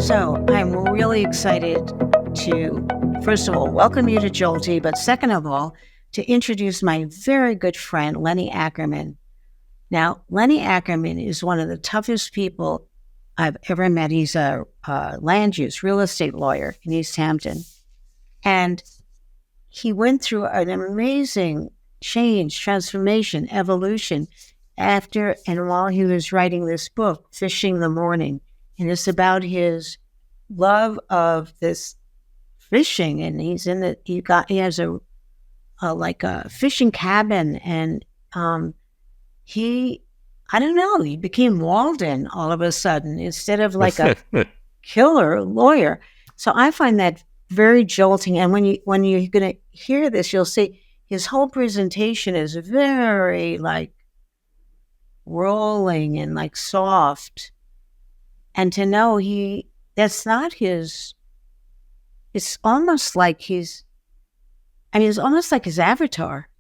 So I'm really excited to, first of all, welcome you to Jolty, but second of all, to introduce my very good friend, Lenny Ackerman. Now, Lenny Ackerman is one of the toughest people I've ever met. He's a land use real estate lawyer in East Hampton. And he went through an amazing change, transformation, evolution after and while he was writing this book, Fishing the Morning. And it's about his love of this fishing. And he has a fishing cabin. And I don't know, he became Walden all of a sudden instead of like a killer lawyer. So I find that very jolting. And when you're going to hear this, you'll see his whole presentation is very like rolling and like soft. And to know that's not his, it's almost like it's almost like his avatar.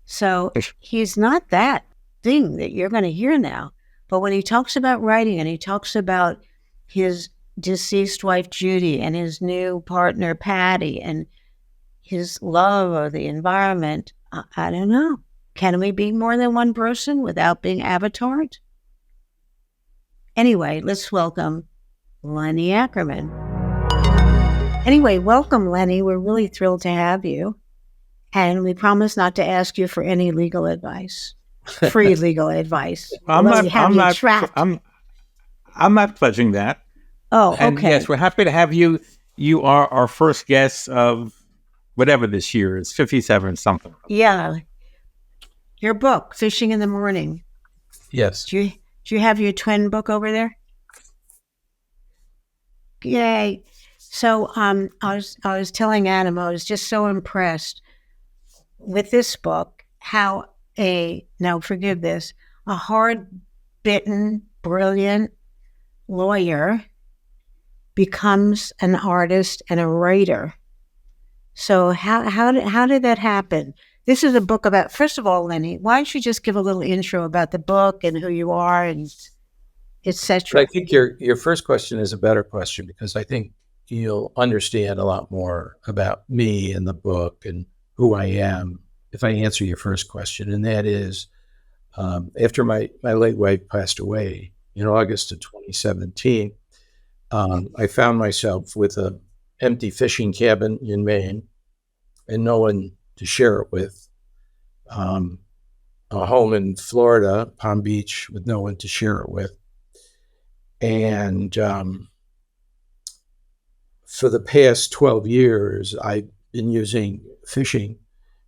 So he's not that thing that you're going to hear now. But when he talks about writing and he talks about his deceased wife, Judy, and his new partner, Patty, and his love of the environment, I don't know. Can we be more than one person without being avatared? Anyway, let's welcome Lenny Ackerman. Anyway, welcome, Lenny. We're really thrilled to have you. And we promise not to ask you for any legal advice, free legal advice. I'm not pledging that. Oh, and okay. Yes, we're happy to have you. You are our first guest of whatever this year is, 57 something. Yeah. Your book, Fishing in the Morning. Yes. Do you have your twin book over there? Yay. So I was telling Adam, I was just so impressed with this book, how a hard-bitten, brilliant lawyer becomes an artist and a writer. So how did that happen? This is a book about, first of all, Lenny, why don't you just give a little intro about the book and who you are and etc. I think your first question is a better question because I think you'll understand a lot more about me and the book and who I am if I answer your first question. And that is, after my late wife passed away in August of 2017, I found myself with an empty fishing cabin in Maine and no one to share it with. A home in Florida, Palm Beach, with no one to share it with. And for the past 12 years, I've been using fishing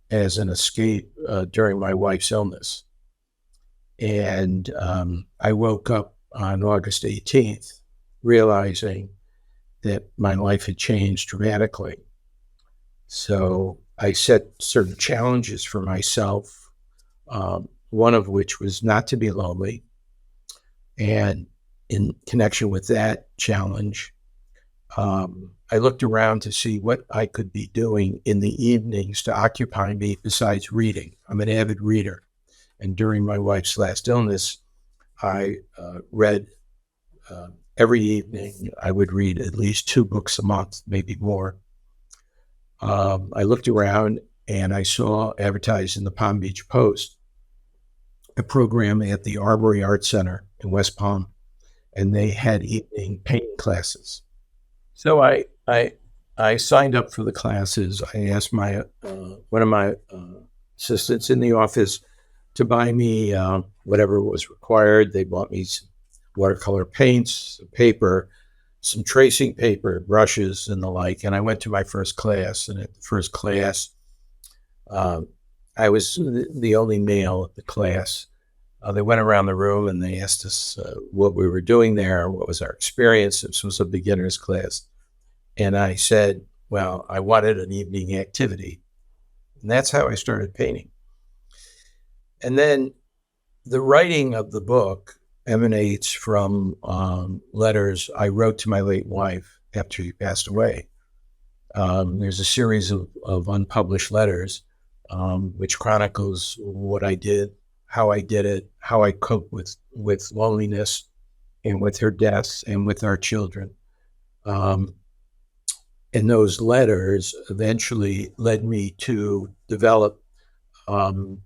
as an escape during my wife's illness. And I woke up on August 18th, realizing that my life had changed dramatically. So I set certain challenges for myself, one of which was not to be lonely. And in connection with that challenge, I looked around to see what I could be doing in the evenings to occupy me besides reading. I'm an avid reader. And during my wife's last illness, I read every evening. I would read at least 2 books a month, maybe more. I looked around and I saw advertised in the Palm Beach Post a program at the Armory Art Center in West Palm, and they had evening painting classes. So I signed up for the classes. I asked my one of my assistants in the office to buy me whatever was required. They bought me some watercolor paints, some paper, some tracing paper, brushes, and the like. And I went to my first class. And at the first class, I was the only male at the class. They went around the room and they asked us what we were doing there, what was our experience. This was a beginner's class. And I said, well, I wanted an evening activity. And that's how I started painting. And then the writing of the book emanates from letters I wrote to my late wife after she passed away. There's a series of unpublished letters which chronicles what I did, how I did it, how I coped with loneliness and with her death and with our children. Um, and those letters eventually led me to develop um,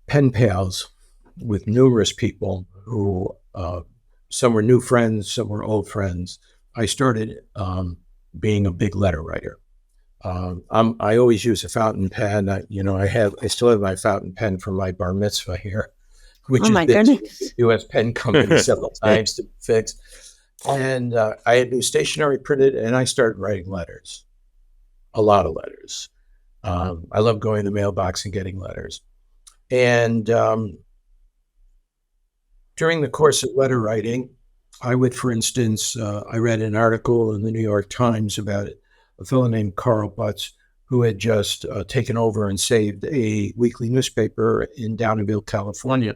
pen pals with numerous people who some were new friends, some were old friends. I started being a big letter writer. I always use a fountain pen. I still have my fountain pen from my bar mitzvah here, which Oh has my been to goodness. the U.S. Pen Company several times to fix. And I had new stationery printed, and I started writing letters, a lot of letters. I love going to the mailbox and getting letters. And during the course of letter writing, I would, for instance, I read an article in the New York Times about a fellow named Carl Butts who had just taken over and saved a weekly newspaper in Downeyville, California.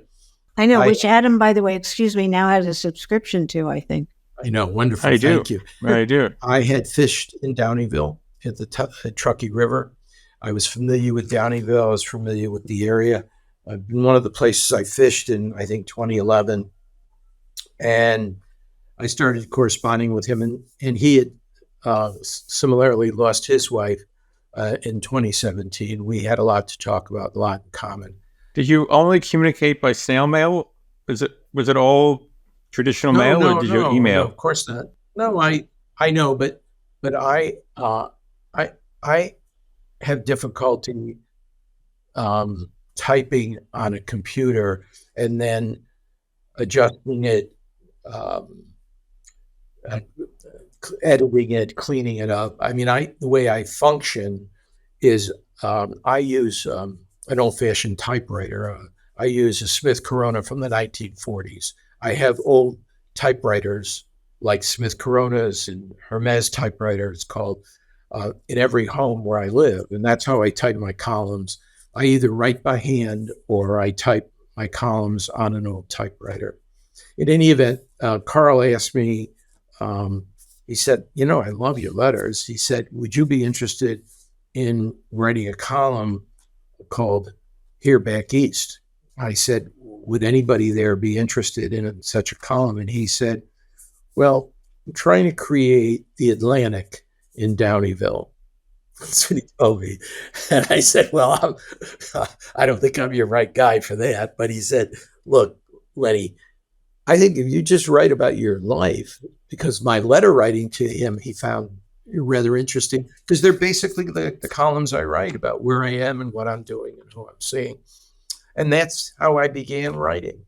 I know, I, which Adam, by the way, excuse me, now has a subscription to, I think. I know, wonderful. I do. Thank you. I do. I had fished in Downeyville at the Truckee River. I was familiar with Downeyville. I was familiar with the area. One of the places I fished in, I think, 2011. And I started corresponding with him, and he had similarly lost his wife in 2017. We had a lot to talk about, a lot in common. Did you only communicate by snail mail? Was it all traditional mail, or did you email? No, of course not. No, I know, but I have difficulty typing on a computer and then adjusting it, editing it, cleaning it up. I mean, the way I function is I use an old-fashioned typewriter. I use a Smith Corona from the 1940s. I have old typewriters like Smith Coronas and Hermes typewriters called in every home where I live, and that's how I type my columns. I either write by hand or I type my columns on an old typewriter. In any event, Carl asked me, he said, I love your letters. He said, would you be interested in writing a column called Here Back East? I said, would anybody there be interested in such a column? And he said, well, I'm trying to create the Atlantic in Downeyville. That's what he told me. And I said, well, I don't think I'm your right guy for that. But he said, look, Lenny, I think if you just write about your life, because my letter writing to him, he found rather interesting, because they're basically the columns I write about where I am and what I'm doing and who I'm seeing. And that's how I began writing.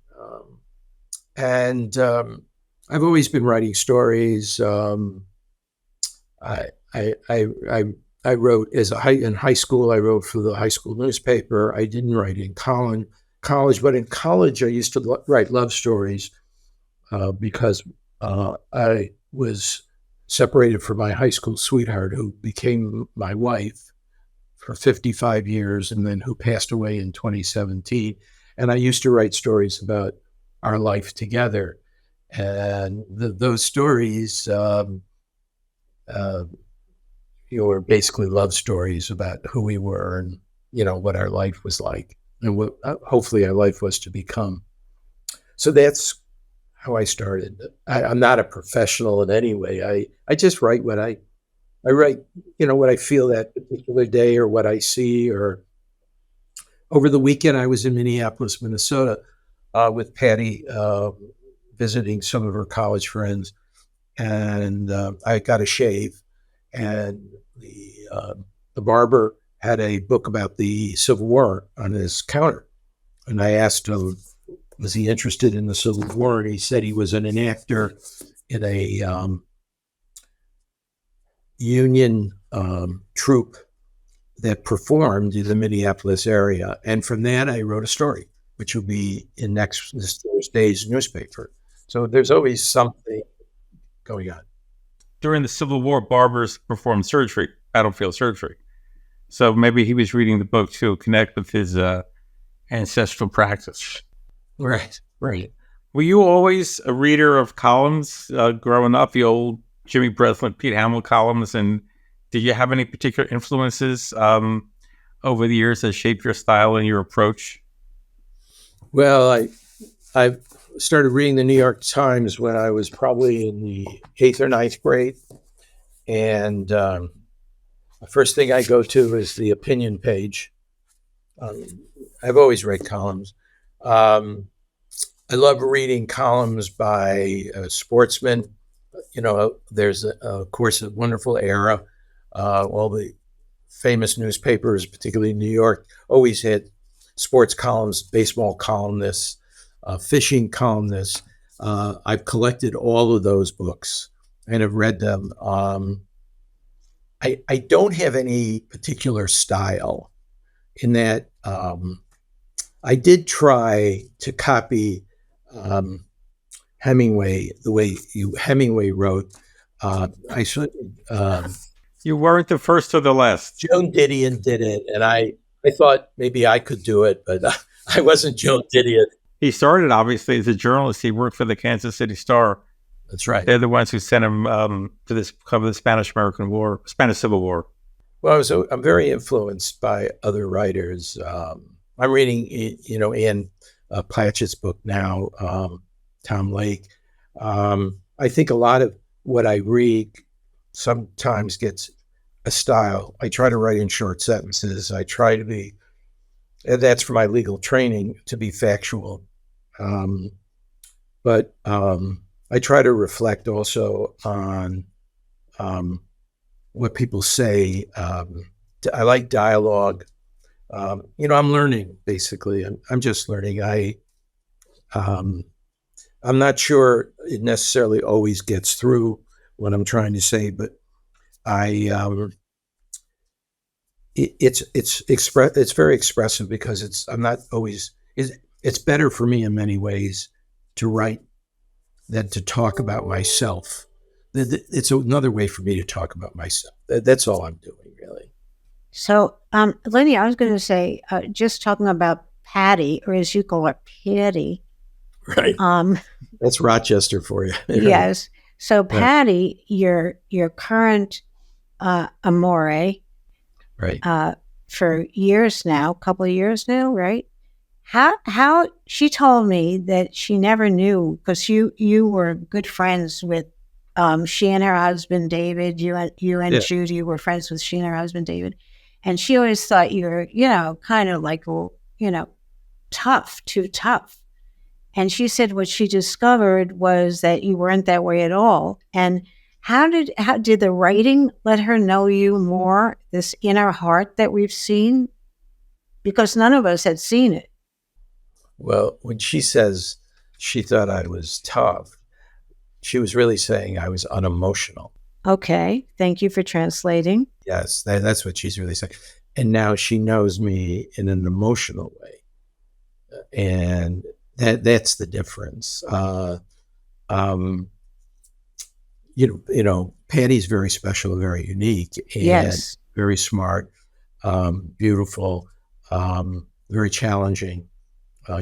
I've always been writing stories. I wrote in high school. I wrote for the high school newspaper. I didn't write in college, but in college I used to write love stories because I was separated from my high school sweetheart, who became my wife for 55 years, and then who passed away in 2017. And I used to write stories about our life together, and those stories. Were basically love stories about who we were and, what our life was like and what hopefully our life was to become. So that's how I started. I'm not a professional in any way. I just write what I write, what I feel that particular day or what I see. Or over the weekend, I was in Minneapolis, Minnesota with Patty, visiting some of her college friends. And I got a shave. And the barber had a book about the Civil War on his counter. And I asked him, was he interested in the Civil War? And he said he was an actor in a Union troupe that performed in the Minneapolis area. And from that, I wrote a story, which will be in this Thursday's newspaper. So there's always something going on. During the Civil War, barbers performed surgery, battlefield surgery. So maybe he was reading the book to connect with his ancestral practice. Right. Were you always a reader of columns growing up, the old Jimmy Breslin, Pete Hamill columns? And did you have any particular influences over the years that shaped your style and your approach? Well, started reading the New York Times when I was probably in the 8th or ninth grade. And the first thing I go to is the opinion page. I've always read columns. I love reading columns by sportsmen. There's, of course, a wonderful era. All the famous newspapers, particularly in New York, always had sports columns, baseball columnists, fishing columnists. I've collected all of those books and have read them. I don't have any particular style in that. I did try to copy Hemingway, the way Hemingway wrote. I should. You weren't the first or the last. Joan Didion did it, and I thought maybe I could do it, but I wasn't Joan Didion. He started, obviously, as a journalist. He worked for the Kansas City Star. That's right. They're the ones who sent him to cover the Spanish Civil War. Well, I'm very influenced by other writers. I'm reading, Anne Patchett's book now, Tom Lake. I think a lot of what I read sometimes gets a style. I try to write in short sentences. I try to be, and that's for my legal training, to be factual. But I try to reflect also on what people say. I like dialogue. I'm learning, basically. I'm just learning. I'm not sure it necessarily always gets through what I'm trying to say, but it's very expressive because it's better for me in many ways to write than to talk about myself. It's another way for me to talk about myself. That's all I'm doing, really. So, Lenny, I was going to say, just talking about Patty, or as you call it, Patty. Right. That's Rochester for you. Yes. So, Patty, your current amore, right, for years now, a couple of years now, right? How she told me that she never knew, because you were good friends with she and her husband David. You and Judy were friends with she and her husband David, and she always thought you were kind of like too tough. And she said what she discovered was that you weren't that way at all. And how did the writing let her know you more, this inner heart that we've seen? Because none of us had seen it. Well, when she says she thought I was tough, she was really saying I was unemotional. Okay. Thank you for translating. Yes, that's what she's really saying. And now she knows me in an emotional way. And that's the difference. Patty's very special, very unique, and very smart, beautiful, very challenging.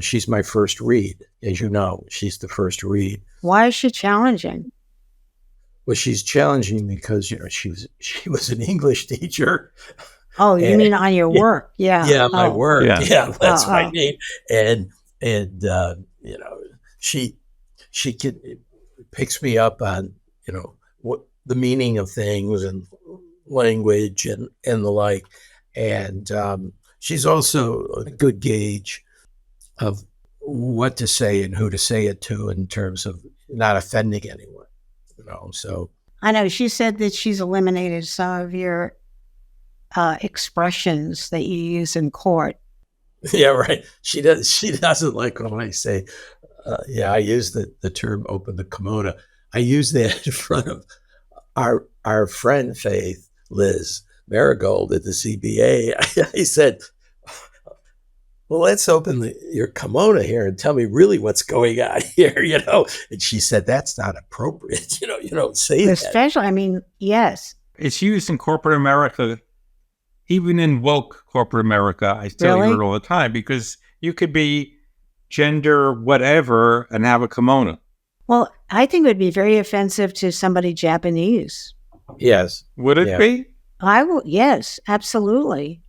She's my first read, as you know. She's the first read. Why is she challenging? Well, she's challenging because she was an English teacher. Oh, you mean on your work? Yeah. Yeah, my work. Yeah, that's what I mean. And she picks me up on what the meaning of things and language and the like. And she's also a good gauge of what to say and who to say it to in terms of not offending anyone. So I know she said that she's eliminated some of your expressions that you use in court. Yeah, right. She doesn't like when I say, I use the term "open the kimono." I use that in front of our friend Faith Liz Marigold at the CBA. I said, well, let's open your kimono here and tell me really what's going on here, And she said, that's not appropriate. You don't say that. Especially, yes. It's used in corporate America, even in woke corporate America. I still hear it all the time, because you could be gender whatever and have a kimono. Well, I think it would be very offensive to somebody Japanese. Yes. Would it be? I will. Yes, absolutely.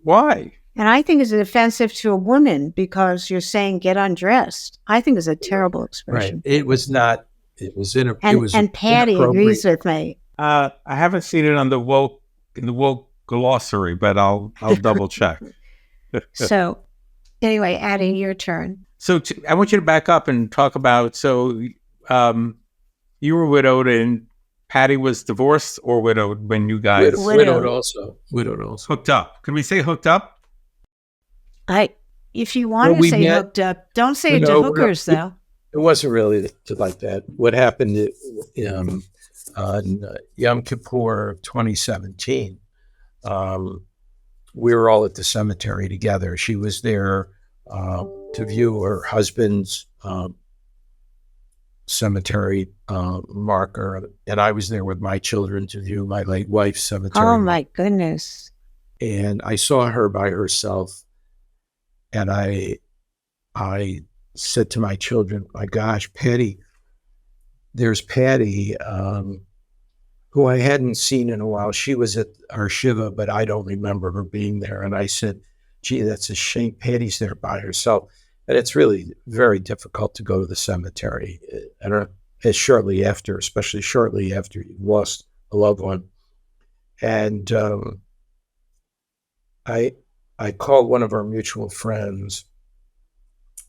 Why? And I think it's offensive to a woman because you're saying get undressed. I think it's a terrible Right. expression. It was not. It was in. It And was Patty agrees inappropriate. with me. I haven't seen it on the woke glossary, but I'll double check. So anyway, Addie, your turn. So I want you to back up and talk about. So you were widowed, and Patty was divorced or widowed when you guys Widowed also. Widowed also. hooked up. Can we say hooked up? If you want Well, to we say met- hooked up, don't say it to No, hookers, though. It wasn't really like that. What happened on Yom Kippur of 2017, we were all at the cemetery together. She was there to view her husband's cemetery marker, and I was there with my children to view my late wife's cemetery. Oh, my goodness. And I saw her by herself, and I said to my children, my gosh, Patty, there's Patty, who I hadn't seen in a while. She was at our Shiva, but I don't remember her being there. And I said, gee, that's a shame. Patty's there by herself. And it's really very difficult to go to the cemetery. And especially shortly after you've lost a loved one. And I called one of our mutual friends.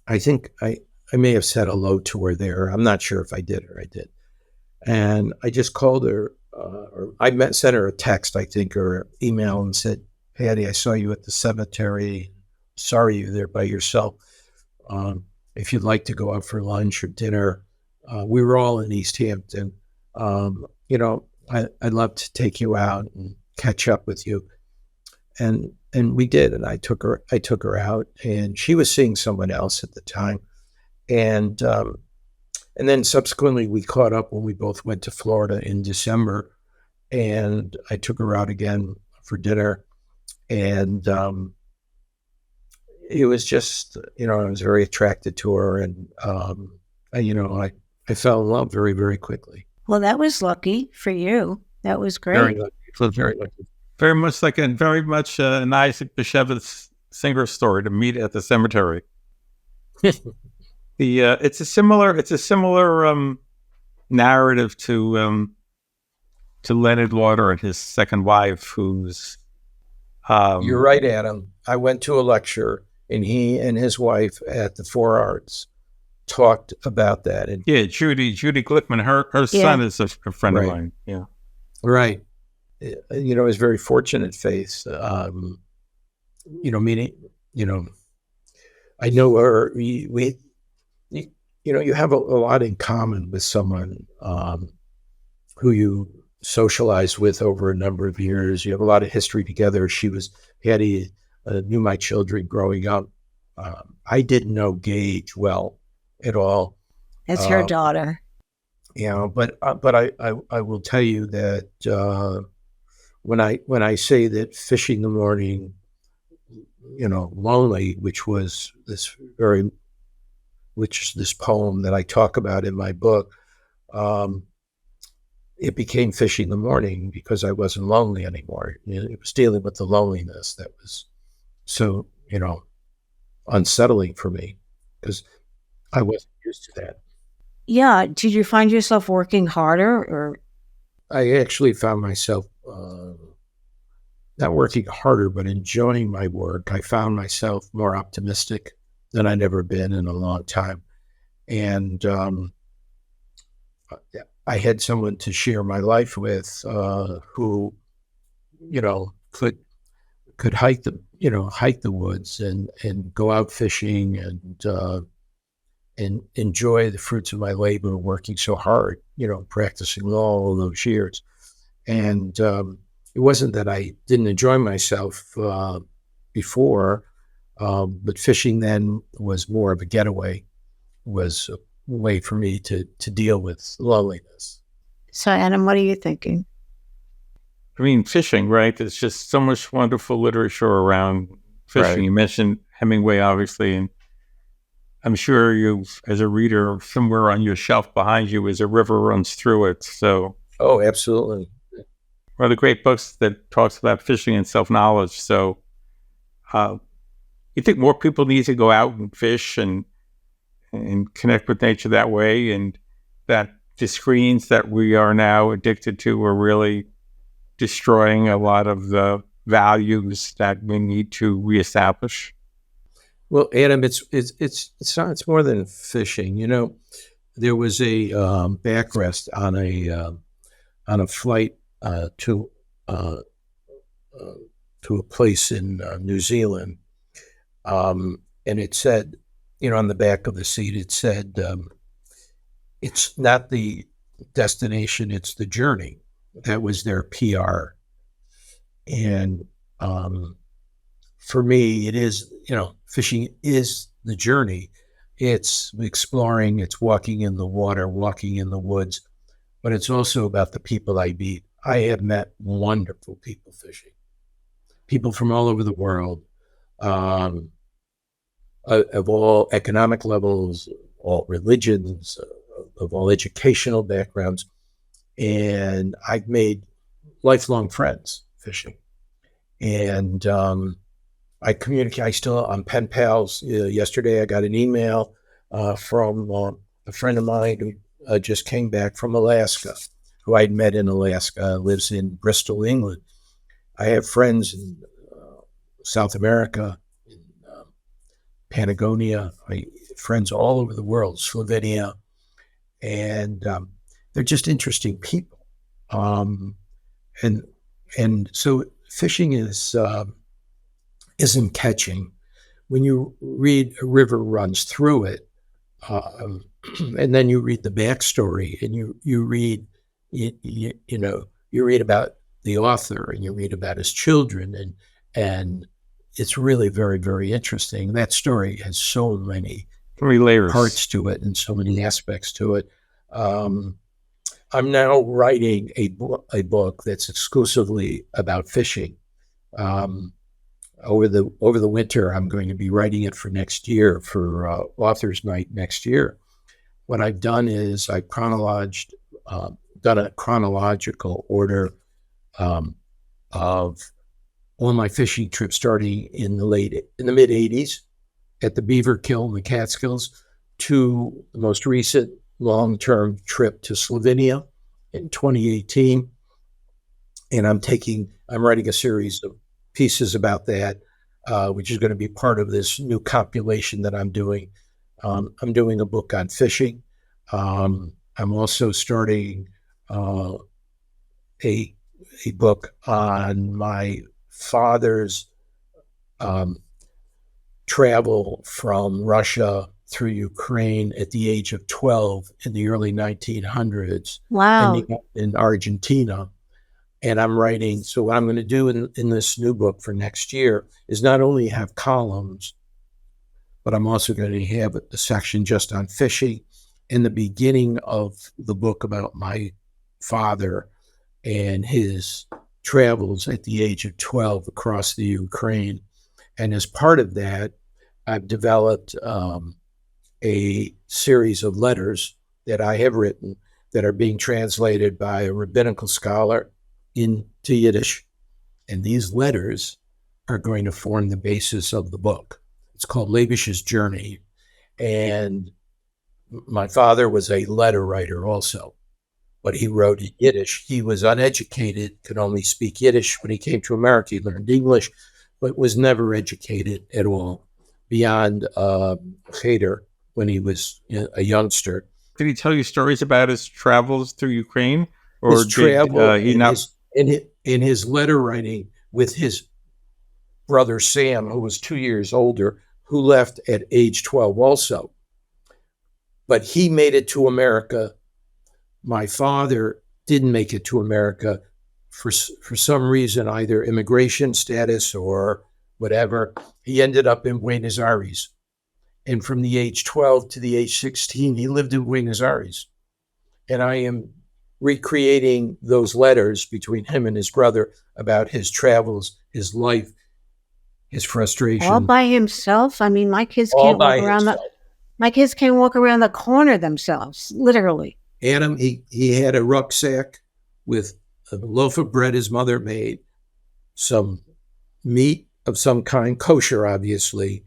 I think I may have said hello to her there. I'm not sure if I did or I did. And I just called her, sent her a text, I think, or email, and said, Patty, I saw you at the cemetery. Sorry you're there by yourself. If you'd like to go out for lunch or dinner, we were all in East Hampton. I'd love to take you out and catch up with you. And we did, and I took her out, and she was seeing someone else at the time, and then subsequently we caught up when we both went to Florida in December, and I took her out again for dinner, and it was just, I was very attracted to her, and I fell in love very, very quickly. Well, that was lucky for you. That was great. Very lucky. Very lucky. Very much an Isaac Bashevis Singer story, to meet at the cemetery. It's a similar narrative to Leonard Lauder and his second wife, who's You're right, Adam. I went to a lecture, and he and his wife at the Four Arts talked about that. And Judy Glickman, her son is a friend of mine. Yeah, right. His very fortunate face. Meaning, I know her. We you have a lot in common with someone who you socialized with over a number of years. You have a lot of history together. Patty knew my children growing up. I didn't know Gage well at all. That's her daughter. But I will tell you that when I say that Fishing the Morning, Lonely, which is this poem that I talk about in my book, it became Fishing the Morning because I wasn't lonely anymore. It was dealing with the loneliness that was so, unsettling for me because I wasn't used to that. Yeah. Did you find yourself working harder, or? I actually found myself not working harder, but enjoying my work. I found myself more optimistic than I'd ever been in a long time. And I had someone to share my life with who, could hike the woods and go out fishing and enjoy the fruits of my labor, working so hard, practicing law all those years. And it wasn't that I didn't enjoy myself before, but fishing then was more of a getaway, was a way for me to deal with loneliness. So, Adam, what are you thinking? I mean, fishing, right? There's just so much wonderful literature around fishing. Right. You mentioned Hemingway, obviously, and I'm sure you, as a reader, somewhere on your shelf behind you is A River Runs Through It. So, oh, absolutely. One of the great books that talks about fishing and self-knowledge. So, you think more people need to go out and fish and connect with nature that way, and that the screens that we are now addicted to are really destroying a lot of the values that we need to reestablish? Well, Adam, it's more than fishing. You know, there was a backrest on a flight uh, to a place in New Zealand, and it said, you know, on the back of the seat, it said, "It's not the destination; it's the journey." That was their PR, and for me, it is, you know, fishing is the journey. It's exploring, it's walking in the water, walking in the woods, but it's also about the people I meet. I have met wonderful people fishing, people from all over the world, um, of all economic levels, all religions, of all educational backgrounds. And I've made lifelong friends fishing. And I communicate. I'm pen pals. Yesterday, I got an email from a friend of mine who just came back from Alaska, who I'd met in Alaska, lives in Bristol, England. I have friends in South America, in Patagonia, friends all over the world, Slovenia, and they're just interesting people. Um, and and so fishing isn't catching. When you read A River Runs Through It, um, and then you read the backstory, and you read you read about the author, and you read about his children, and it's really very, very interesting. That story has so many Three layers. parts to it and so many aspects to it. Um, I'm now writing a book that's exclusively about fishing. Um, over the winter, I'm going to be writing it for next year, for Authors Night next year. What I've done is I've done a chronological order of all my fishing trips, starting in the mid '80s at the Beaver Kill in the Catskills, to the most recent long-term trip to Slovenia in 2018. And I'm writing a series of pieces about that, which is going to be part of this new compilation that I'm doing. I'm doing a book on fishing. I'm also starting a book on my father's travel from Russia through Ukraine at the age of 12 in the early 1900s, Wow. ending up in Argentina. And I'm writing, so what I'm going to do in this new book for next year is not only have columns, but I'm also going to have a section just on fishing, in the beginning of the book about my father and his travels at the age of 12 across the Ukraine. And as part of that, I've developed a series of letters that I have written that are being translated by a rabbinical scholar into Yiddish. And these letters are going to form the basis of the book. It's called Leibish's Journey. And my father was a letter writer also, but he wrote in Yiddish. He was uneducated, could only speak Yiddish. When he came to America, he learned English, but was never educated at all beyond Cheder when he was a youngster. Did he tell you stories about his travels through Ukraine, or His travel did he not? in his letter writing with his brother Sam, who was 2 years older, who left at age 12 also. But he made it to America. My father didn't make it to America for some reason, either immigration status or whatever. He ended up in Buenos Aires. And from the age 12 to the age 16, he lived in Buenos Aires. And I am recreating those letters between him and his brother about his travels, his life, his frustration. All by himself? I mean, my kids All can't by walk around himself. my kids can't walk around the corner themselves, literally. Adam, he had a rucksack with a loaf of bread his mother made, some meat of some kind, kosher, obviously.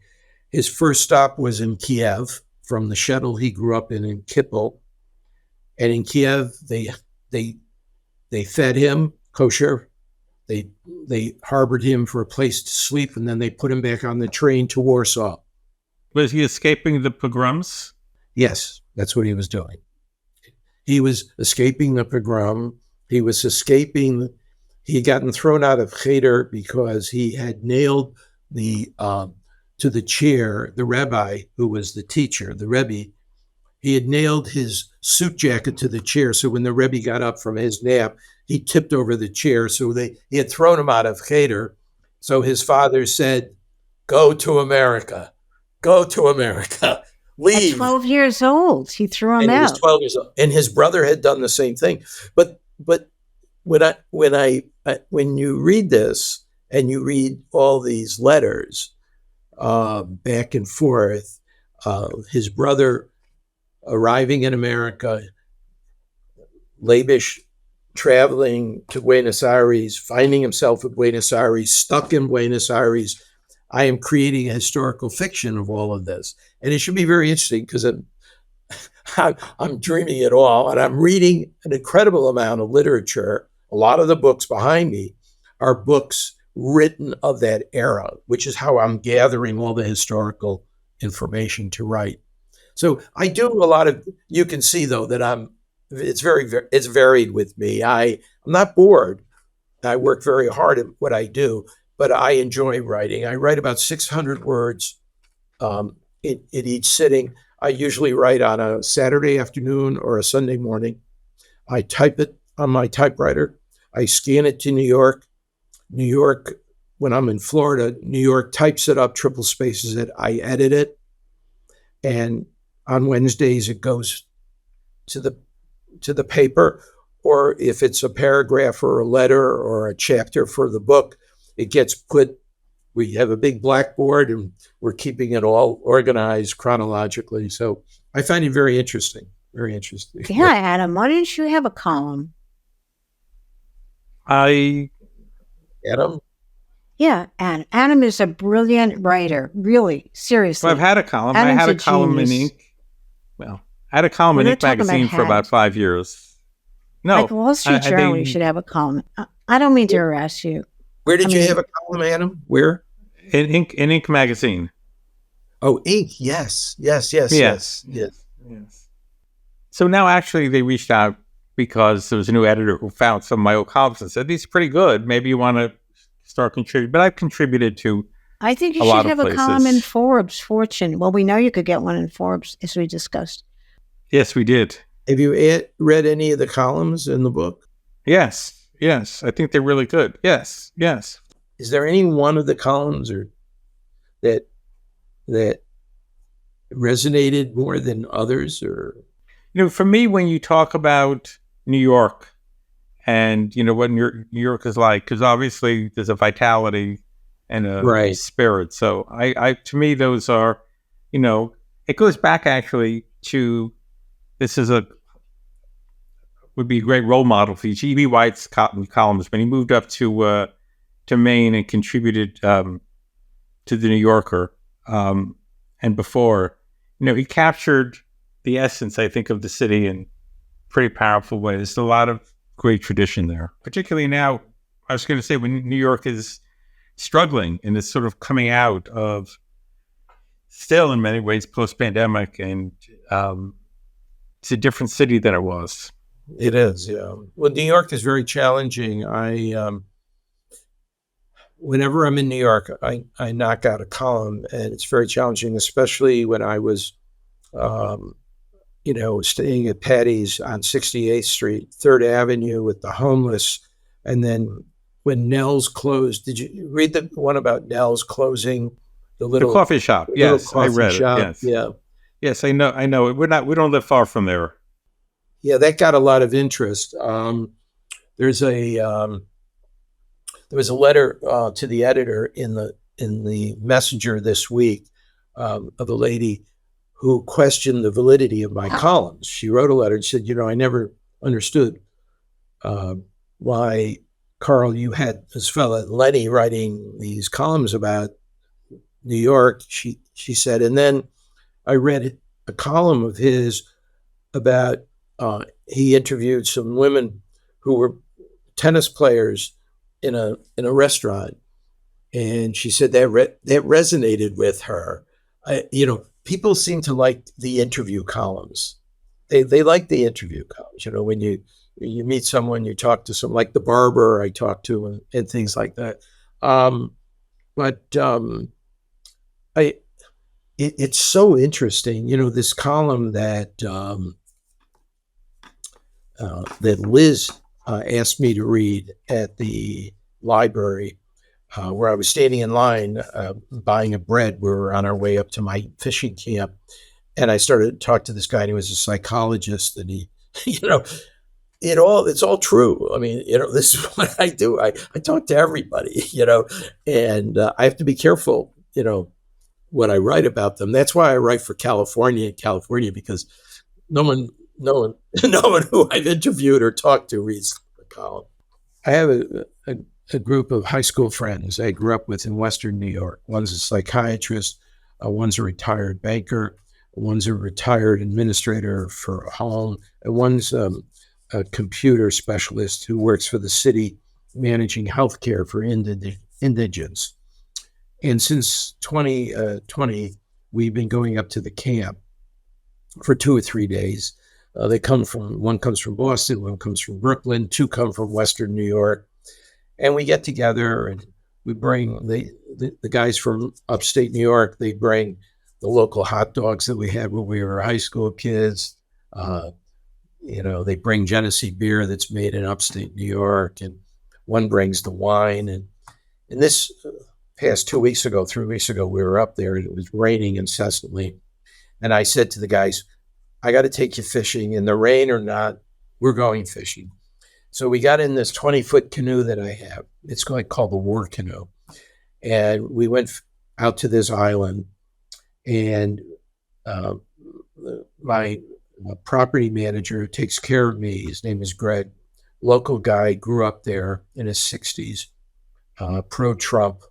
His first stop was in Kiev, from the shtetl he grew up in Kippel. And in Kiev, they fed him kosher. They harbored him for a place to sleep, and then they put him back on the train to Warsaw. Was he escaping the pogroms? Yes, that's what he was doing. He was escaping the pogrom. He was escaping. He had gotten thrown out of cheder because he had nailed to the chair, the rabbi who was the teacher, the Rebbe. He had nailed his suit jacket to the chair, so when the Rebbe got up from his nap, he tipped over the chair. So he had thrown him out of cheder. So his father said, "Go to America. Go to America. Leave." At 12 years old, he threw him And he was out. 12 years old. And his brother had done the same thing. But when you read this and you read all these letters back and forth, his brother arriving in America, Labish traveling to Buenos Aires, finding himself in Buenos Aires, stuck in Buenos Aires. I am creating a historical fiction of all of this. And it should be very interesting because I'm dreaming it all. And I'm reading an incredible amount of literature. A lot of the books behind me are books written of that era, which is how I'm gathering all the historical information to write. So I do a lot of, you can see though that it's varied with me. I'm not bored. I work very hard at what I do, but I enjoy writing. I write about 600 words in each sitting. I usually write on a Saturday afternoon or a Sunday morning. I type it on my typewriter. I scan it to New York. New York, when I'm in Florida, New York types it up, triple spaces it. I edit it. And on Wednesdays, it goes to the paper, or if it's a paragraph or a letter or a chapter for the book, it gets put. We have a big blackboard, and we're keeping it all organized chronologically. So I find it very interesting. Very interesting. Yeah, Adam, why didn't you have a column? Adam? Yeah, Adam. Adam is a brilliant writer, really, seriously. Well, I've had a column. Adam's I had a a column genius. in Ink. Well, I had a column We're in not Ink talking about magazine for about hats. 5 years. No, Like Wall Street Journal, you should have a column. I don't mean to harass you. Where did you have a column, Adam? Where? in Ink magazine. Oh, Ink. Yes. So now actually they reached out because there was a new editor who found some of my old columns and said, these are pretty good. Maybe you want to start contributing. But I've contributed to I think you a lot should of have a column in places. Forbes, Fortune. Well, we know you could get one in Forbes, as we discussed. Yes, we did. Have you read any of the columns in the book? Yes. I think they're really good. Yes. Is there any one of the columns that resonated more than others? Or For me, when you talk about New York and, what New York is like, because obviously there's a vitality and a spirit. So to me, those are, it goes back actually to, would be a great role model for you. G.B. White's columns when he moved up to Maine and contributed to the New Yorker, and before, he captured the essence, I think, of the city in pretty powerful ways. There's a lot of great tradition there, particularly now. I was going to say when New York is struggling and is sort of coming out of, still in many ways post-pandemic, and it's a different city than it was. It is, yeah. Well, New York is very challenging. Whenever I'm in New York, I knock out a column, and it's very challenging, especially when I was, staying at Patty's on 68th Street, 3rd Avenue with the homeless. And then when Nell's closed, did you read the one about Nell's closing the coffee shop? Yes, I read it. Yes. Yeah. Yes, I know. We don't live far from there. Yeah, that got a lot of interest. There was a letter to the editor in the Messenger this week of a lady who questioned the validity of my columns. She wrote a letter and said, I never understood why Carl, you had this fella Lenny writing these columns about New York. She said, and then I read a column of his about he interviewed some women who were tennis players in a restaurant, and she said that resonated with her. People seem to like the interview columns. They like the interview columns. When you meet someone, you talk to someone like the barber I talked to, and things like that. But it's so interesting. This column that that Liz asked me to read at the library, where I was standing in line buying a bread. We were on our way up to my fishing camp, and I started to talk to this guy, and he was a psychologist, and he, it's all true. I mean, this is what I do. I talk to everybody, and I have to be careful, what I write about them. That's why I write for California, because no one who I've interviewed or talked to reads the column. I have a group of high school friends I grew up with in Western New York. One's a psychiatrist, one's a retired banker, one's a retired administrator for a home, and one's a computer specialist who works for the city managing healthcare for indigents. And since 2020, we've been going up to the camp for 2 or 3 days. One comes from Boston, one comes from Brooklyn, 2 come from Western New York. And we get together and we bring the guys from upstate New York, they bring the local hot dogs that we had when we were high school kids. They bring Genesee beer that's made in upstate New York, and one brings the wine. And this past 3 weeks ago, we were up there and it was raining incessantly. And I said to the guys, I got to take you fishing in the rain or not, we're going fishing. So we got in this 20-foot canoe that I have. It's called the War Canoe. And we went out to this island, and my property manager who takes care of me, his name is Greg, local guy, grew up there in his 60s, pro-Trump,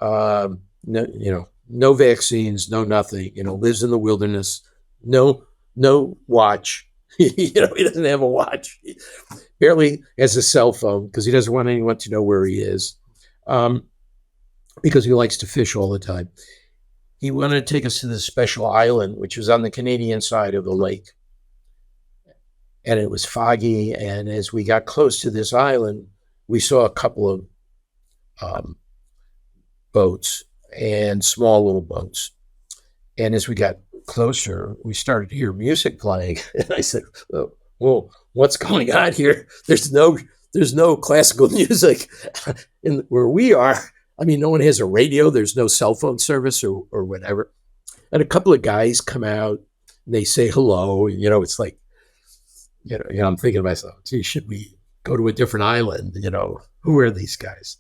no vaccines, no nothing, lives in the wilderness, no watch. He doesn't have a watch. He barely has a cell phone because he doesn't want anyone to know where he is, because he likes to fish all the time. He wanted to take us to this special island, which was on the Canadian side of the lake. And it was foggy. And as we got close to this island, we saw a couple of boats, and small little boats. And as we got closer, we started to hear music playing. And I said, well, what's going on here? There's no classical music where we are. I mean, no one has a radio. There's no cell phone service or whatever. And a couple of guys come out and they say hello. It's like, I'm thinking to myself, gee, should we go to a different island? Who are these guys?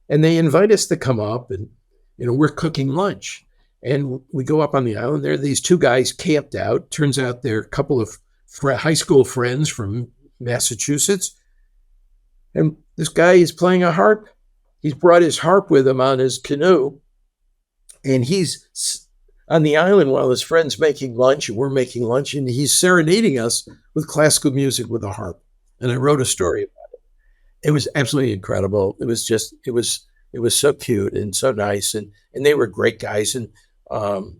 And they invite us to come up, and, we're cooking lunch. And we go up on the island. There are these 2 guys camped out. Turns out they're a couple of high school friends from Massachusetts. And this guy is playing a harp. He's brought his harp with him on his canoe. And he's on the island while his friend's making lunch, and we're making lunch. And he's serenading us with classical music with a harp. And I wrote a story about it. It was absolutely incredible. It was so cute and so nice. And they were great guys. And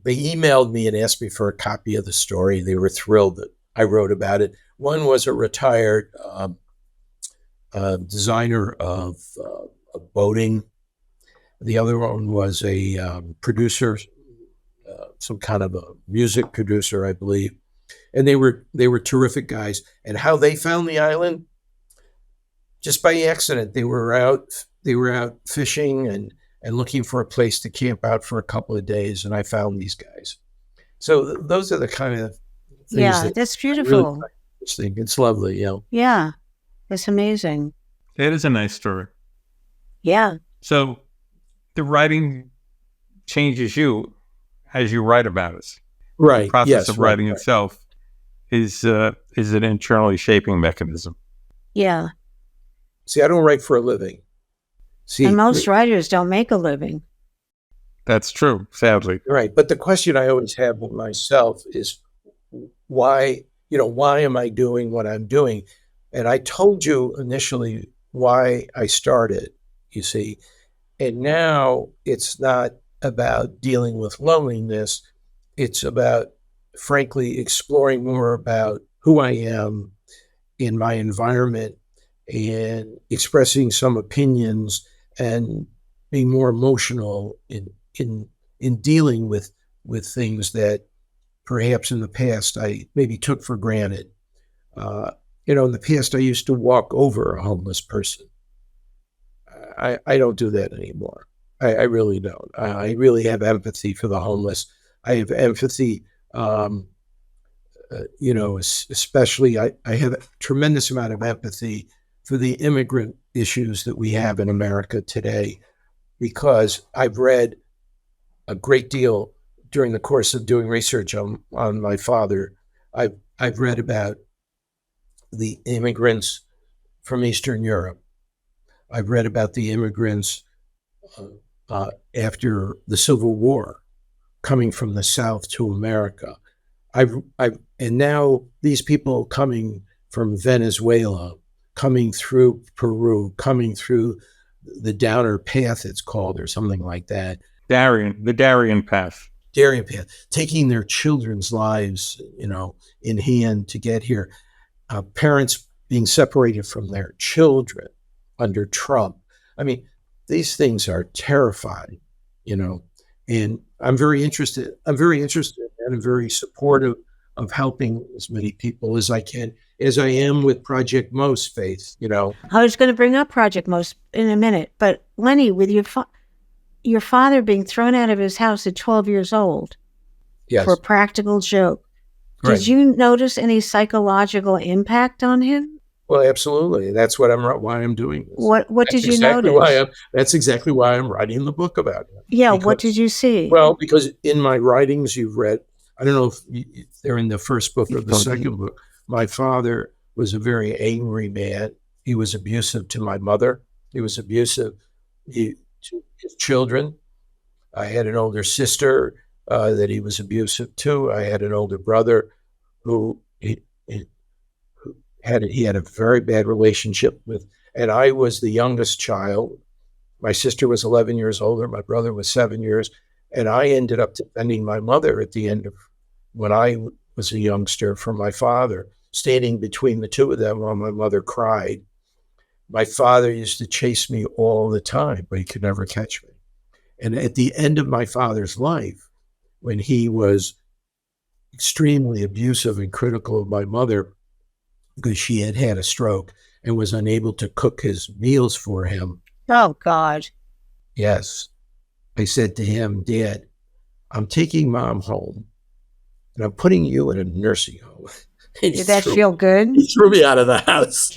they emailed me and asked me for a copy of the story. They were thrilled that I wrote about it. One was a retired designer of boating. The other one was a producer, some kind of a music producer, I believe. And they were terrific guys. And how they found the island, just by accident. They were out fishing and looking for a place to camp out for a couple of days, and I found these guys. So those are the kind of things. Yeah, that's beautiful. Really, it's lovely, Yeah, that's amazing. It is a nice story. Yeah. So the writing changes you as you write about it. Right. The process of writing itself is an internally shaping mechanism. Yeah. See, I don't write for a living. See, And most writers don't make a living. That's true, sadly. right. But the question I always have with myself is why am I doing what I'm doing? And I told you initially why I started, you see. And now it's not about dealing with loneliness. It's about, frankly, exploring more about who I am in my environment and expressing some opinions and being more emotional in dealing with things that perhaps in the past I maybe took for granted. In the past I used to walk over a homeless person. I don't do that anymore. I really don't. I really have empathy for the homeless. I have empathy, especially I have a tremendous amount of empathy for the immigrant issues that we have in America today, because I've read a great deal during the course of doing research on my father. I've read about the immigrants from Eastern Europe. I've read about the immigrants after the Civil War coming from the South to America. And now these people coming from Venezuela, coming through Peru, coming through the Downer Path, it's called, or something like that. The Darien Path. Darien Path, taking their children's lives, in hand to get here. Parents being separated from their children under Trump. I mean, these things are terrifying, and I'm very interested and I'm very supportive of helping as many people as I can, as I am with Project Most, Faith, I was going to bring up Project Most in a minute, but Lenny, with your father being thrown out of his house at 12 years old Yes. for a practical joke, Right. did you notice any psychological impact on him? Well, absolutely. That's why I'm doing this. What did you notice? That's exactly why I'm writing the book about it. Yeah, what did you see? Well, because in my writings you've read, I don't know if they're in the first book or the second book, my father was a very angry man. He was abusive to my mother. He was abusive to his children. I had an older sister that he was abusive to. I had an older brother who he had a very bad relationship with, and I was the youngest child. My sister was 11 years older. My brother was 7 years, and I ended up defending my mother at the end of when I was a youngster from my father, standing between the two of them while my mother cried. My father used to chase me all the time, but he could never catch me. And at the end of my father's life, when he was extremely abusive and critical of my mother because she had had a stroke and was unable to cook his meals for him. Oh, God. Yes. I said to him, Dad, I'm taking Mom home and I'm putting you in a nursing home. Did that feel good? He threw me out of the house.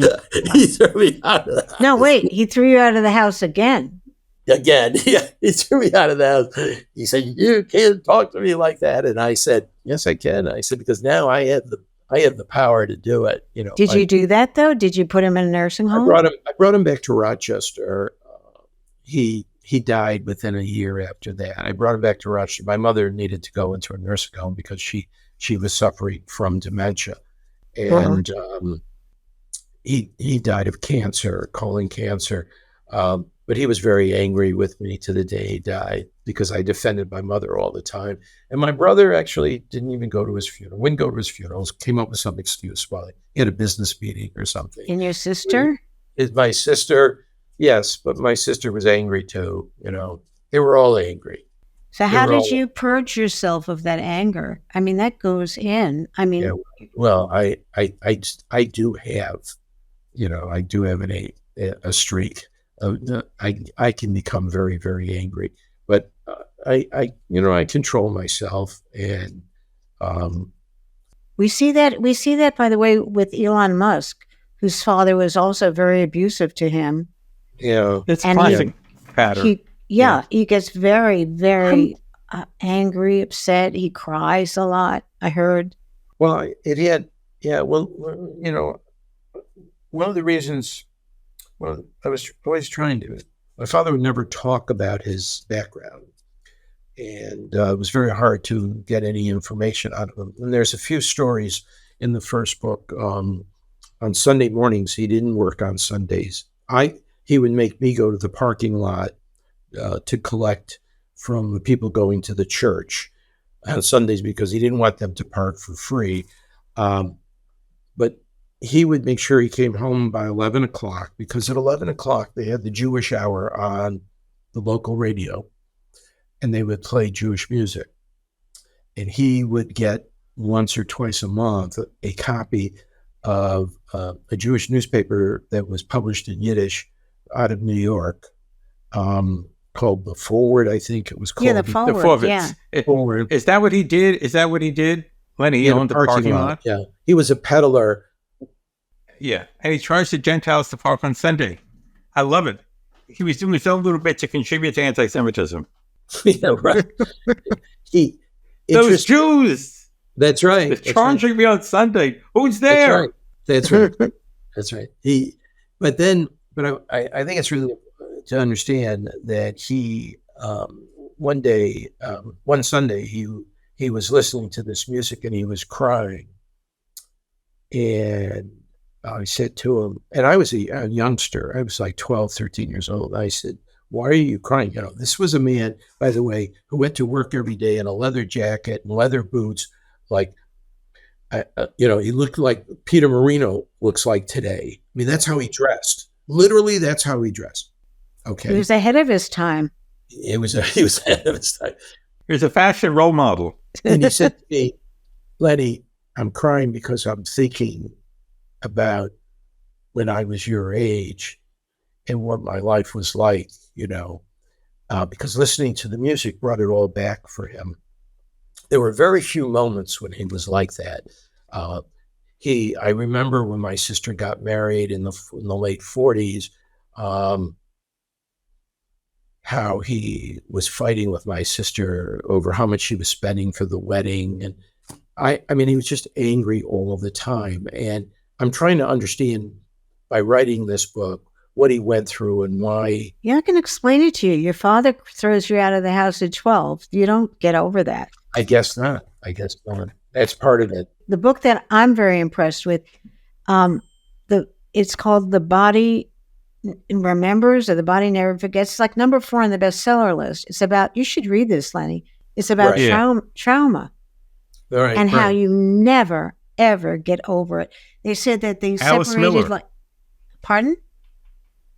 He threw me out of the house. No, wait. He threw you out of the house again. Again. Yeah, he threw me out of the house. He said, you can't talk to me like that. And I said, yes, I can. I said, because now I have the power to do it. Did you do that though? Did you put him in a nursing home? I brought him back to Rochester. He died within a year after that. I brought him back to Rochester. My mother needed to go into a nursing home because she was suffering from dementia, and he died of cancer, colon cancer. But he was very angry with me to the day he died because I defended my mother all the time. And my brother actually didn't even go to his funeral, wouldn't go to his funerals, came up with some excuse why he had a business meeting or something. And your sister? My sister, yes, but my sister was angry too. They were all angry. So how did you purge yourself of that anger? I mean, that goes in. I mean, yeah, well, I do have, I do have a streak. I can become very, very angry, but I control myself, and we see that, by the way, with Elon Musk, whose father was also very abusive to him. Yeah, it's classic pattern. He gets very, very angry, upset. He cries a lot, I heard. Well, one of the reasons Well, I was always trying to. My father would never talk about his background, and it was very hard to get any information out of him. And there's a few stories in the first book. On Sunday mornings, he didn't work on Sundays. He would make me go to the parking lot to collect from the people going to the church on Sundays because he didn't want them to park for free. But he would make sure he came home by 11 o'clock because at 11 o'clock they had the Jewish hour on the local radio and they would play Jewish music. And he would get once or twice a month a copy of a Jewish newspaper that was published in Yiddish out of New York, called The Forward, I think it was called. Yeah, the Forward. Forwards. Yeah. Forward. Is that what he did? Is that what he did? Lenny, he owned the parking lot? Yeah. He was a peddler. Yeah. And he charged the Gentiles to park on Sunday. I love it. He was doing his own little bit to contribute to anti-Semitism. Yeah, right. Those Jews! That's right. They're charging me on Sunday. Who's there? That's right. That's right. But I think it's really to understand that he one Sunday he was listening to this music and he was crying, and I said to him, and I was a youngster, I was like 12, 13 years old. I said, "Why are you crying?" This was a man, by the way, who went to work every day in a leather jacket and leather boots. Like, he looked like Peter Marino looks like today. I mean, that's how he dressed. Literally, that's how he dressed. Okay. He was ahead of his time. He was ahead of his time. He was a fashion role model. And he said to me, "Lenny, I'm crying because I'm thinking about when I was your age and what my life was like, because listening to the music brought it all back for him." There were very few moments when he was like that. I remember when my sister got married in the late 40s, how he was fighting with my sister over how much she was spending for the wedding. And I mean, he was just angry all the time. And I'm trying to understand by writing this book what he went through and why. Yeah, I can explain it to you. Your father throws you out of the house at 12. You don't get over that. I guess not. That's part of it. The book that I'm very impressed with, it's called The Body Remembers or The Body Never Forgets. It's like number 4 on the bestseller list. It's about, you should read this, Lenny. It's about trauma and how you never, ever get over it. They said that they Alice separated Miller. Pardon?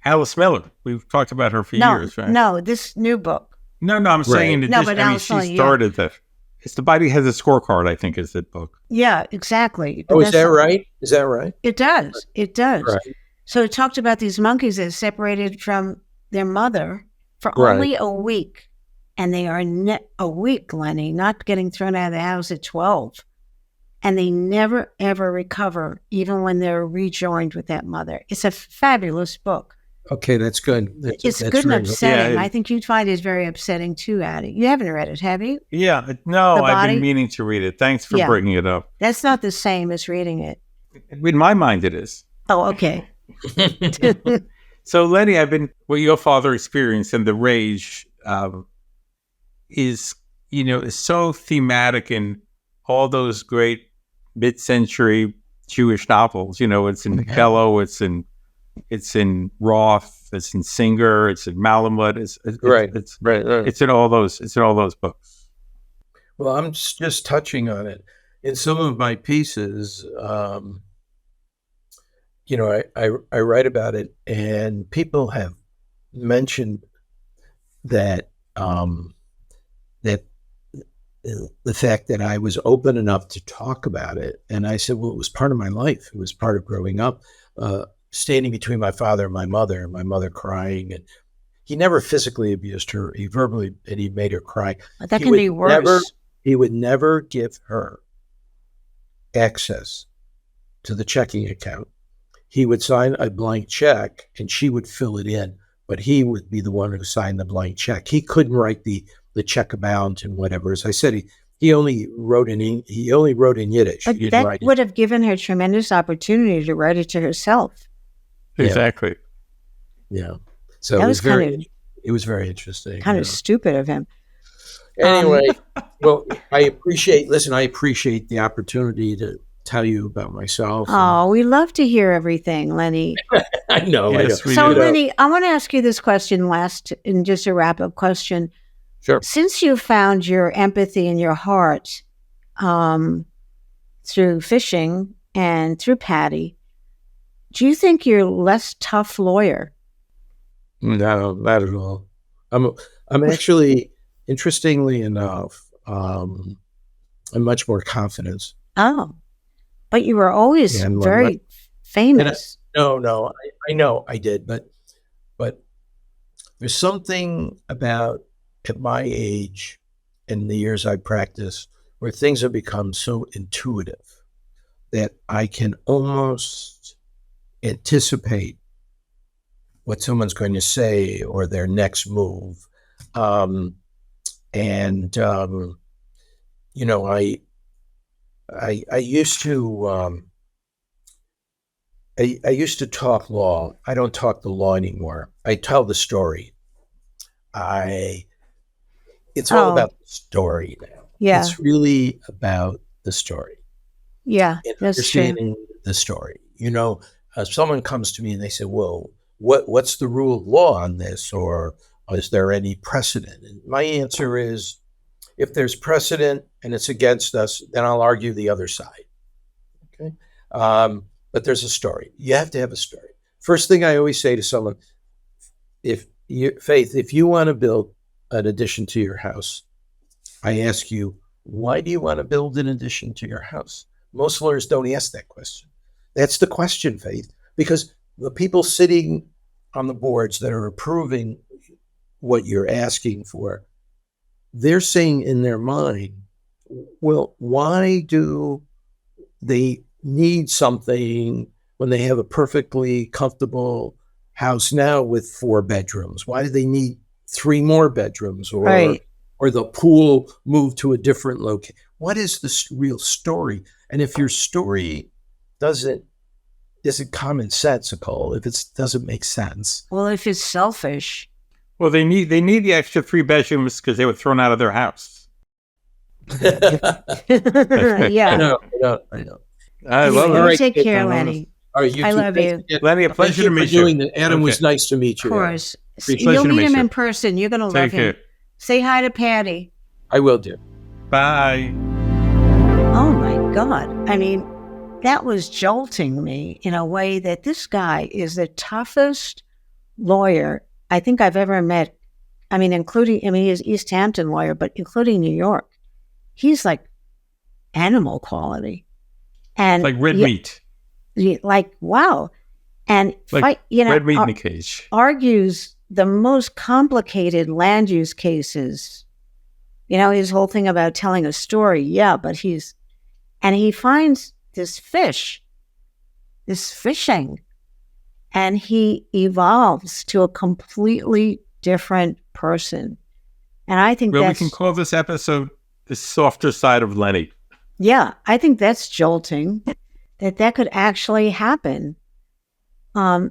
Alice Miller. We've talked about her for years, right? No, this new book. No, I'm saying in addition, she started that. It's The Body Has a Scorecard, I think, is that book. Yeah, exactly. Oh, is that right? Is that right? It does. It does. Right. So it talked about these monkeys that separated from their mother for only a week. And they are a week, Lenny, not getting thrown out of the house at 12. And they never, ever recover, even when they're rejoined with that mother. It's a fabulous book. Okay, that's good. It's good and upsetting. Yeah, I think you'd find it very upsetting too, Addie. You haven't read it, have you? Yeah, no, I've been meaning to read it. Thanks for bringing it up. That's not the same as reading it. In my mind, it is. Oh, okay. So, Lenny, what your father experienced and the rage is so thematic in all those great mid-century Jewish novels. It's in Bellow, it's in Roth, it's in Singer, it's in Malamud. It's in all those. It's in all those books. Well, I'm just touching on it in some of my pieces. I write about it, and people have mentioned that the fact that I was open enough to talk about it, and I said, well, it was part of my life. It was part of growing up. Standing between my father and my mother crying, and he never physically abused her. He verbally, and he made her cry. But that can be worse. He would never give her access to the checking account. He would sign a blank check and she would fill it in, but he would be the one who signed the blank check. He couldn't write the check amount and whatever. As I said, he only wrote in Yiddish. But that would have given her tremendous opportunity to write it to herself. Exactly. Yeah. So That it was was very interesting. kind of stupid of him. Anyway, well, I appreciate the opportunity to tell you about myself. Oh, we love to hear everything, Lenny. I know. Yes, we So, do. Lenny, I want to ask you this question last, and just a wrap-up question. Sure. Since you found your empathy in your heart through fishing and through Patty, do you think you're a less tough lawyer? No, not at all. I'm actually, interestingly enough, I'm much more confident. Oh, but you were always And very famous. No, I know I did, but there's something about at my age and the years I practice where things have become so intuitive that I can almost anticipate what someone's going to say or their next move. You know, I used to I used to talk law. I don't talk the law anymore. I tell the story. It's all about the story now. Yeah. It's really about the story. Yeah, And that's true. understanding the story. You know, someone comes to me and they say, "Well, what's the rule of law on this, or is there any precedent?" And my answer is, if there's precedent and it's against us, then I'll argue the other side. Okay, but there's a story. You have to have a story. First thing I always say to someone, Faith, if you want to build an addition to your house, I ask you, why do you want to build an addition to your house? Most lawyers don't ask that question. That's the question, Faith, because the people sitting on the boards that are approving what you're asking for, they're saying in their mind, well, why do they need something when they have a perfectly comfortable house now with 4 bedrooms? Why do they need 3 more bedrooms, or the pool moved to a different location? What is the real story? And if your story isn't commonsensical, if it doesn't make sense. Well, if it's selfish. Well, they need the extra 3 bedrooms because they were thrown out of their house. Yeah. I know. I love it. All right, Take care, Lenny. All right, I love you. Lenny, a pleasure to meet you. Adam, was nice to meet Of you. course. Appreciate You'll it. meet him in person. You're going to love Take him. care. Say hi to Patty. I will do. Bye. Oh, my God. I mean, that was jolting me in a way that this guy is the toughest lawyer I think I've ever met. I mean, he's East Hampton lawyer, but including New York. He's like animal quality. And Like red meat. Like, wow. And Like red meat in a cage. Argues the most complicated land use cases. You know, his whole thing about telling a story. Yeah, but he finds this fishing, and he evolves to a completely different person. And I think we can call this episode The Softer Side of Lenny. Yeah, I think that's jolting that could actually happen. I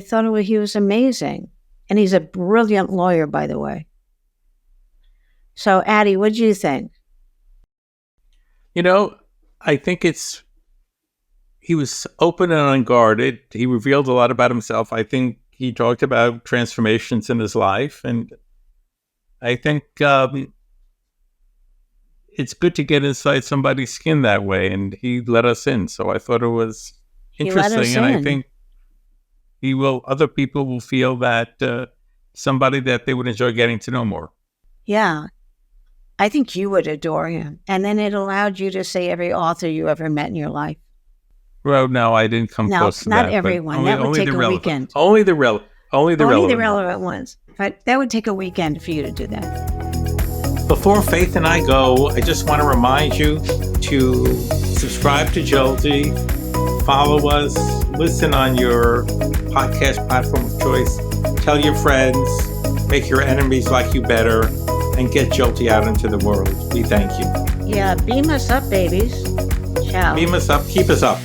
thought he was amazing. And he's a brilliant lawyer, by the way. So, Addie, what do you think? You know, I think he was open and unguarded. He revealed a lot about himself. I think he talked about transformations in his life. And I think it's good to get inside somebody's skin that way. And he let us in. So I thought it was interesting. And I think other people will feel that somebody that they would enjoy getting to know more. Yeah. I think you would adore him. And then it allowed you to say every author you ever met in your life. Well, no, I didn't come close to that. Not everyone. That would take a weekend. Only the relevant ones. But that would take a weekend for you to do that. Before Faith and I go, I just want to remind you to subscribe to Jolty, follow us, listen on your podcast platform of choice, tell your friends, make your enemies like you better, and get Jolty out into the world. We thank you. Yeah, beam us up, babies. Ciao. Beam us up. Keep us up.